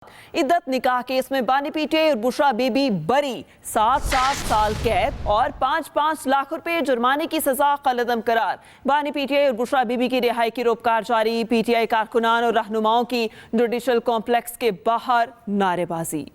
इद्दत निकाह केस में बानी पीटे और बुशरा बीबी बरी, 7 साल कैद और 5 लाख रुपए जुर्माने की सजा कलअदम करार। बानी पीटीआई और बुशरा बीबी की रिहाई की रोपकार जारी। पीटीआई कारकुनान और रहनुमाओं की जुडिशल कॉम्प्लेक्स के बाहर नारेबाजी।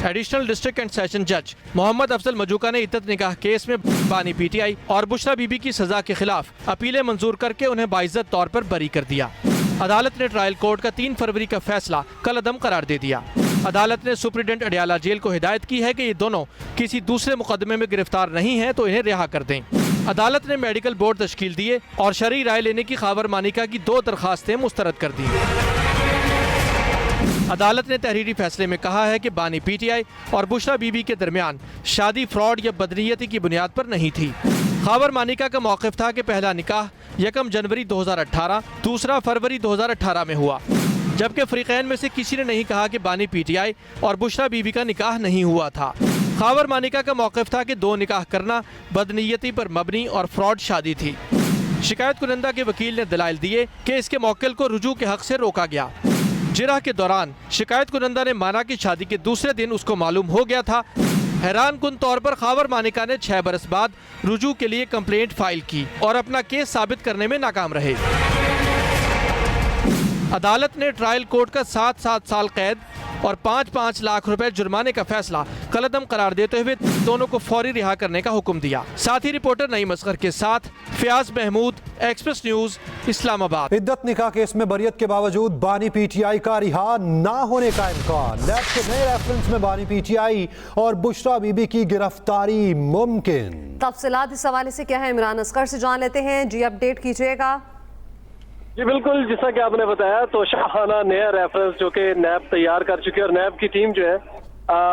एडिशनल डिस्ट्रिक्ट एंड सेशन जज मोहम्मद अफजल मजूका ने इद्दत निकाह केस में बानी पीटीआई और बुशरा बीबी की सजा के खिलाफ अपीलें मंजूर करके उन्हें बाइज्जत तौर पर बरी कर दिया। अदालत ने ट्रायल कोर्ट का 3 फरवरी का फैसला कलअदम करार दे दिया। अदालत ने सुप्रीडेंट अडियाला जेल को हिदायत की है कि ये दोनों किसी दूसरे मुकदमे में गिरफ्तार नहीं हैं तो इन्हें रिहा कर दें। अदालत ने मेडिकल बोर्ड तश्कील दिए और शरई राय लेने की खावर मानिका की 2 दरखास्तें मुस्तरद कर दी। अदालत ने तहरीरी फैसले में कहा है कि बानी पीटीआई और बुशरा बीबी के दरमियान शादी फ्रॉड या बदनीयती की बुनियाद पर नहीं थी। खावर मानिका का मौक़िफ़ था कि पहला निकाह 1 जनवरी 2018, दूसरा फरवरी 2018 में हुआ, जबकि फ़रीक़ैन में से किसी ने नहीं कहा कि बानी पीटीआई और बुशरा बीबी का निकाह नहीं हुआ था। खावर मानिका का मौक़िफ़ था कि 2 निकाह करना बदनीयती पर मबनी और फ्रॉड शादी थी। शिकायत कुनंदा के वकील ने दलाइल दिए कि इसके मौक्किल को रुजू के हक़ से रोका गया। जिरह के दौरान शिकायत कुनंदा ने माना कि शादी के दूसरे दिन उसको मालूम हो गया था। हैरान कुन तौर पर खावर मानिका ने 6 बरस बाद रुजू के लिए कंप्लेंट फाइल की और अपना केस साबित करने में नाकाम रहे। अदालत ने ट्रायल कोर्ट का 7 साल कैद और 5 लाख रुपए जुर्माने का फैसला कलअदम करार देते हुए दोनों को फौरी रिहा करने का हुक्म दिया। साथ ही रिपोर्टर नईम असगर के साथ फयाज महमूद, एक्सप्रेस न्यूज, इस्लामाबाद। इद्दत निकाह केस में बरियत के बावजूद बानी पीटीआई का रिहा ना होने का इम्कान। नैब के नए रेफरेंस में बानी पीटीआई और बुशरा बीबी की गिरफ्तारी मुमकिन। तफसीलात इस हवाले से क्या है, इमरान असगर से जान लेते हैं। जी अपडेट कीजिएगा। जी बिल्कुल, जैसा कि आपने बताया तो शाहाना नया रेफरेंस जो कि नैब तैयार कर चुकी है और नैब की टीम जो है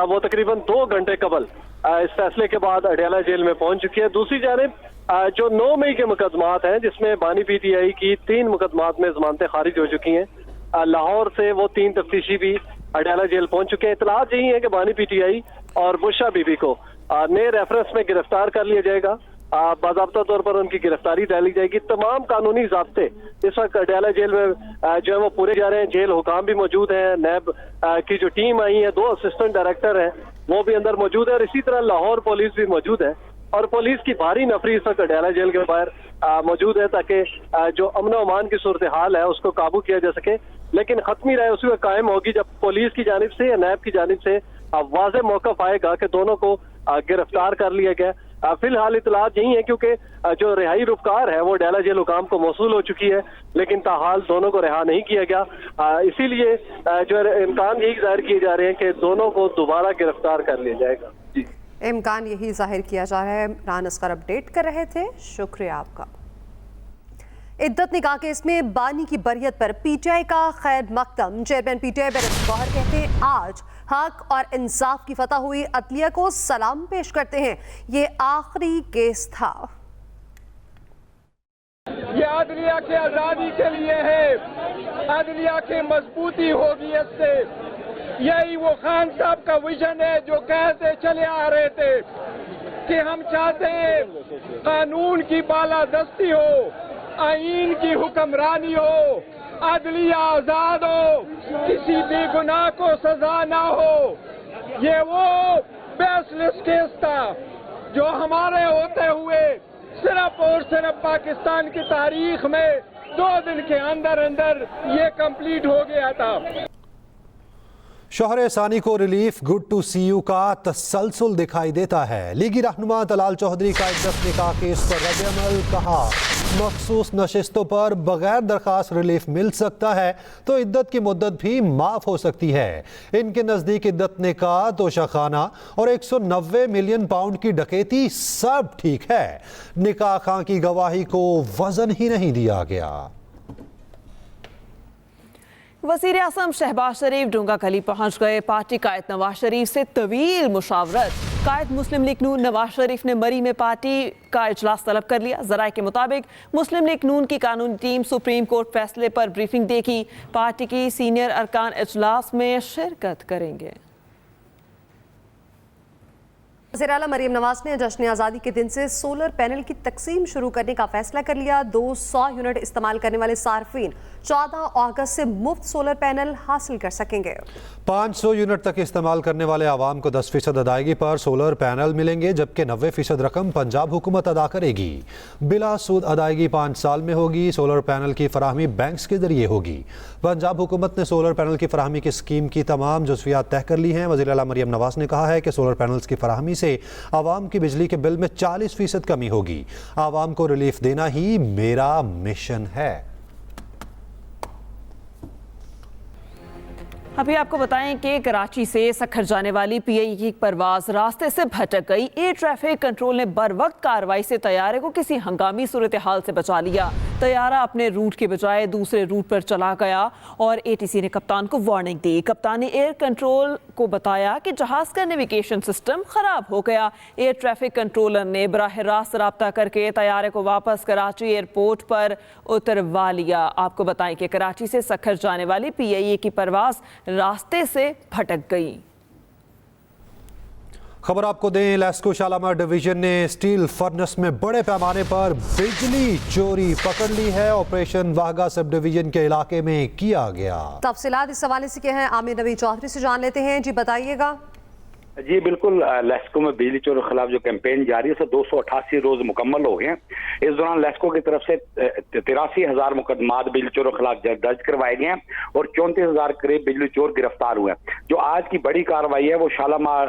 वो तकरीबन 2 घंटे कबल इस फैसले के बाद अडियाला जेल में पहुंच चुकी है। दूसरी जानिब जो 9 मई के मुकदमात हैं जिसमें बानी पीटीआई की 3 मुकदमात में जमानतें खारिज हो चुकी हैं। लाहौर से वो 3 तफ्तीशी भी अडियाला जेल पहुंच चुके हैं। इतलात यही है कि बानी पीटीआई और बुशरा बीबी को नए रेफरेंस में गिरफ्तार कर लिया जाएगा। बाज़ाब्ता तौर पर उनकी गिरफ्तारी डाली जाएगी। तमाम कानूनी ज़ाब्ते इस वक्त अडियाला जेल में जो है वो पूरे जा रहे हैं। जेल हुकाम भी मौजूद हैं। नैब की जो टीम आई है, 2 असिस्टेंट डायरेक्टर हैं, वो भी अंदर मौजूद है और इसी तरह लाहौर पुलिस भी मौजूद है और पुलिस की भारी नफरी इस वक्त अडियाला जेल के बाहर मौजूद है ताकि जो अमन व अमान की सूरत हाल है उसको काबू किया जा सके। लेकिन खत्मी राय उसी वक्त कायम होगी जब पुलिस की जानिब से या नैब की जानिब से वाज़ेह मौक़िफ़ आएगा कि दोनों को गिरफ्तार कर लिया गया। फिलहाल इतलात यही है क्योंकि जो रिहाई रुपकार है वो अडियाला जेल हुकाम को मौसूल हो चुकी है, लेकिन ताहाल दोनों को रिहा नहीं किया गया। इसीलिए जो इम्कान यही जाहिर किए जा रहे हैं कि दोनों को दोबारा गिरफ्तार कर लिया जाएगा। जी, इम्कान यही जाहिर किया जा रहा है। इमरान असगर अपडेट कर रहे थे, शुक्रिया आपका। इद्दत निकाह केस में बानी की बरियत पर पीटीआई का खैर मकदम। चेयरमैन पीटीआई बैरिस्टर गौहर कहते हैं आज हक और इंसाफ की फतह हुई, अदलिया को सलाम पेश करते हैं। ये आखिरी केस था। ये अदलिया के आज़ादी के लिए है, अदलिया की मजबूती होगी इससे। यही वो खान साहब का विजन है जो कहते चले आ रहे थे कि हम चाहते हैं कानून की बालादस्ती हो, आईन की हुक्मरानी हो, अदलिया आजाद हो, किसी बेगुनाह को सजा ना हो। ये वो बेसलेस केस था जो हमारे होते हुए सिर्फ और सिर्फ पाकिस्तान की तारीख में 2 दिन के अंदर अंदर ये कंप्लीट हो गया था। शोहर सानी को relief good to see you का तसलसल दिखाई देता है। लीगी रहनुमा तलाल चौधरी का इद्दत निकाह केस पर रद्द-ए-अमल, कहा मखसूस नशिस्तों पर बगैर दरखास्त रिलीफ मिल सकता है तो इद्दत की मुद्दत भी माफ हो सकती है। इनके नज़दीक इद्दत निकाह, तोशाखाना और 190 मिलियन पाउंड की डकैती सब ठीक है। निकाह खां की गवाही को वजन ही नहीं दिया गया। वज़ीर आज़म शहबाज शरीफ डूंगा कली पहुंच गए। पार्टी कायद नवाज शरीफ से तवील मुशावरत। कायद मुस्लिम लीग नून नवाज शरीफ ने मरी में पार्टी का इजलास तलब कर लिया। ज़राए के मुताबिक मुस्लिम लीग नून की कानूनी टीम सुप्रीम कोर्ट फैसले पर ब्रीफिंग देगी। पार्टी की सीनियर अरकान इजलास में शिरकत करेंगे। वज़ीर आला मरीम नवाज ने जश्न आज़ादी के दिन से सोलर पैनल की तकसीम शुरू करने का फैसला कर लिया। 200 यूनिट इस्तेमाल करने वाले सार्फिन 14 अगस्त से मुफ्त सोलर पैनल हासिल कर सकेंगे। 500 यूनिट तक इस्तेमाल करने वाले आवाम को 10% अदायगी पर सोलर पैनल मिलेंगे, जबकि 90% रकम पंजाब हुकूमत अदा करेगी। बिला सूद अदायगी 5 साल में होगी। सोलर पैनल की फराहमी बैंक्स के जरिए होगी। पंजाब हुकूमत ने सोलर पैनल की फराहमी की स्कीम की तमाम जुज़वियात तय कर ली हैं। वज़ीर आला मरीम नवाज ने कहा है कि सोलर पैनल्स की फराहमी से आवाम की बिजली के बिल में 40% कमी होगी। आवाम को रिलीफ देना ही मेरा मिशन है। अभी आपको बताएं कि कराची से सखर जाने वाली पीआईए की परवाज रास्ते से भटक गई। एयर ट्रैफिक कंट्रोल ने बरवक्त कार्रवाई से तैयारे को किसी हंगामी सूरत हाल से बचा लिया। तैयारा अपने रूट के बजाय दूसरे रूट पर चला गया और एटीसी ने कप्तान को वार्निंग दी। कप्तान ने एयर कंट्रोल को बताया कि जहाज का नेविगेशन सिस्टम खराब हो गया। एयर ट्रैफिक कंट्रोलर ने बराह रास्त रब्ता करके तैयारे को वापस कराची एयरपोर्ट पर उतरवा लिया। आपको बताएं कि कराची से सखर जाने वाली पीआईए की परवाज रास्ते से भटक गई। खबर आपको दें, लेस्को शालामार डिवीजन ने स्टील फर्नेस में बड़े पैमाने पर बिजली चोरी पकड़ ली है। ऑपरेशन वाहगा सब डिवीजन के इलाके में किया गया। तफसीलात इस हवाले से क्या है, आमिर नवी चौधरी से जान लेते हैं। जी बताइएगा। जी बिल्कुल, लेस्को में बिजली चोरी के खिलाफ जो कैंपेन जारी है, 288 रोज मुकम्मल हो गए हैं। इस दौरान लेस्को की तरफ से 83,000 मुकदमात बिजली चोरों के खिलाफ दर्ज करवाए गए हैं और 34,000 करीब बिजली चोर गिरफ्तार हुए हैं। जो आज की बड़ी कार्रवाई है वो शालामार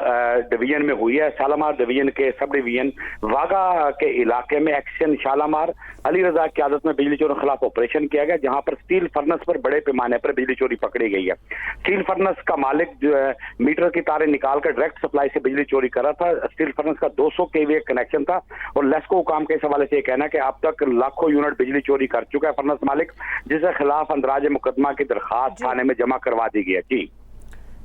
डिवीजन में हुई है। शालामार डिवीजन के सब डिवीजन वागा के इलाके में एक्शन शालामार अली रजा की आदत में बिजली चोरों के खिलाफ ऑपरेशन किया गया, जहां पर स्टील फर्नेस पर बड़े पैमाने पर बिजली चोरी पकड़ी गई है। स्टील फर्नेस का मालिक जो है मीटर की तारें निकालकर डायरेक्ट सप्लाई से बिजली चोरी कर रहा था। स्टील फर्नेस का 200 केवीए कनेक्शन था और लेस्को काम के इस हवाले से कहना है कि अब तक लाखों यूनिट बिजली चोरी कर चुका है फर्नेस मालिक, जिसके खिलाफ अंदराज मुकदमा की दरखास्त थाने में जमा करवा दी गई है।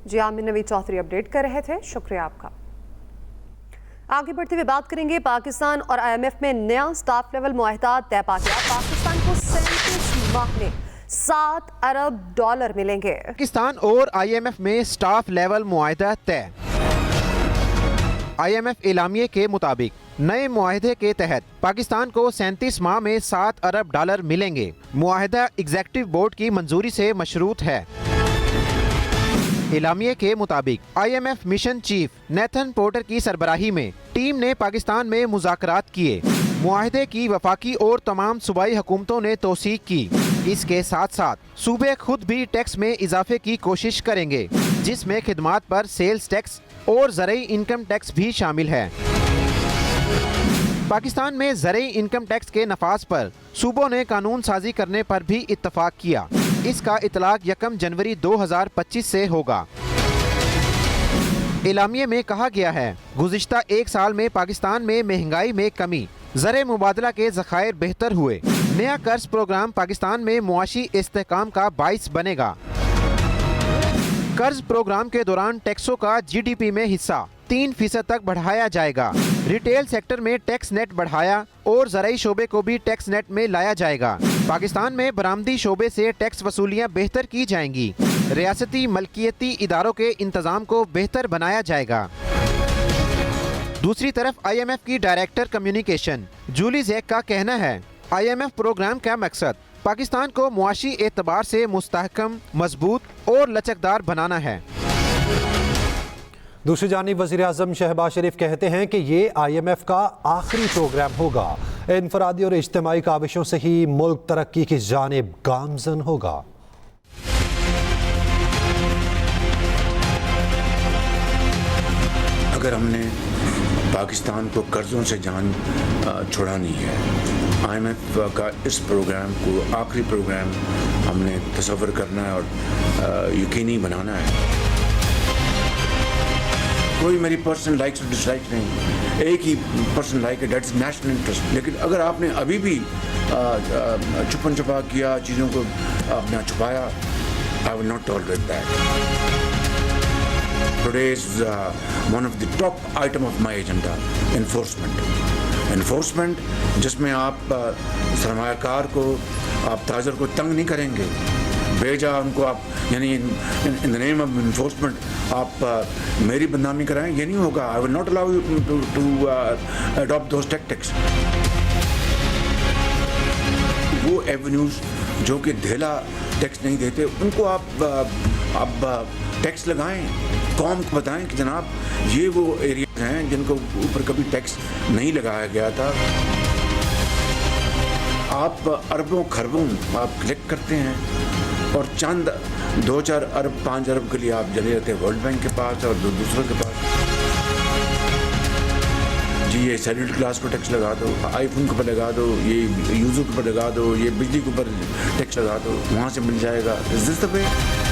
जी आमिर नवी चौधरी अपडेट कर रहे थे, शुक्रिया आपका। आगे बढ़ते हुए बात करेंगे, पाकिस्तान और IMF में नया स्टाफ लेवल मुआहदा तय पा गया। पाकिस्तान को 37 माह में $7 अरब मिलेंगे। पाकिस्तान और IMF में स्टाफ लेवल मुआहदा तय। IMF एलामिये के मुताबिक नए मुआहदे के तहत पाकिस्तान को 37 माह में $7 अरब मिलेंगे। मुआहदा एग्जीक्यूटिव बोर्ड की मंजूरी से मशरूत है। एलामिये के मुताबिक IMF mission chief Nathan porter की सरबराही में टीम ने पाकिस्तान में मुज़ाकरात किए। मुआहदे की वफाकी और तमाम सूबाई हुकूमतों ने तौसीक की। इसके साथ साथ सूबे खुद भी टैक्स में इजाफे की कोशिश करेंगे, जिसमें खिदमात पर सेल्स टैक्स और ज़रई इनकम टैक्स भी शामिल है। पाकिस्तान में ज़रई इनकम टैक्स के नफाज पर सूबों ने कानून साजी करने पर भी इत्तफाक किया। इसका इतलाक 1 जनवरी 2025 से होगा। एलामिये में कहा गया है, गुज़िश्ता 1 साल में पाकिस्तान में महंगाई में कमी, ज़र मुबादला के ज़खायर बेहतर हुए। नया कर्ज प्रोग्राम पाकिस्तान में मुआशी इस्तेहकाम का बाइस बनेगा। कर्ज प्रोग्राम के दौरान टैक्सों का GDP में हिस्सा 3% तक बढ़ाया जाएगा। रिटेल सेक्टर में टैक्स नेट बढ़ाया और ज़राई शोबे को भी टैक्स नेट में लाया जाएगा। पाकिस्तान में बरामदी शोबे से टैक्स वसूलियाँ बेहतर की जाएंगी। रियासती मलकियती इदारों के इंतज़ाम को बेहतर बनाया जाएगा। दूसरी तरफ IMF की डायरेक्टर कम्युनिकेशन जूली ज़ेक का कहना है, IMF प्रोग्राम का मकसद पाकिस्तान को मुआशी एतबार से मुस्तहकम, मजबूत और लचकदार बनाना है। दूसरी जानिब वज़ीर आज़म शहबाज शरीफ कहते हैं कि ये IMF का आखिरी प्रोग्राम होगा। इनफरादी और इज्तिमाई काविशों से ही मुल्क तरक्की की जानिब गामज़न होगा। अगर हमने पाकिस्तान को कर्जों से जान छुड़ानी है, IMF का इस प्रोग्राम को आखिरी प्रोग्राम हमने तसव्वुर करना है और यकीनी बनाना है। कोई मेरी पर्सनल लाइक्स और डिसलाइक्स नहीं, एक ही पर्सनल लाइक है, डेट्स नेशनल इंटरेस्ट। लेकिन अगर आपने अभी भी छुपन छुपा किया, चीज़ों को अपना छुपाया, आई will not tolerate that. Today is one of the top item of my agenda, enforcement, जिसमें आप सरमायाकार को, आप ताजर को तंग नहीं करेंगे, बेजा उनको आप यानी in the name of enforcement आप मेरी बदनामी कराएं, ये नहीं होगा. I will not allow you to adopt those tactics. वो एवेन्यूज जो कि ढेला टैक्स नहीं देते, उनको आप टैक्स लगाएं, कौम को बताएं कि जनाब ये वो एरिया हैं जिनको ऊपर कभी टैक्स नहीं लगाया गया था. आप अरबों खरबों आप कलेक्ट करते हैं और चंद 2-4 अरब 5 अरब के लिए आप चले जाते हैं वर्ल्ड बैंक के पास और दूसरों के पास. जी ये सैलरी क्लास को टैक्स लगा दो, आईफोन के ऊपर लगा दो, ये यूजर के ऊपर लगा दो, ये बिजली के ऊपर टैक्स लगा दो, वहाँ से मिल जाएगा. Is this the way?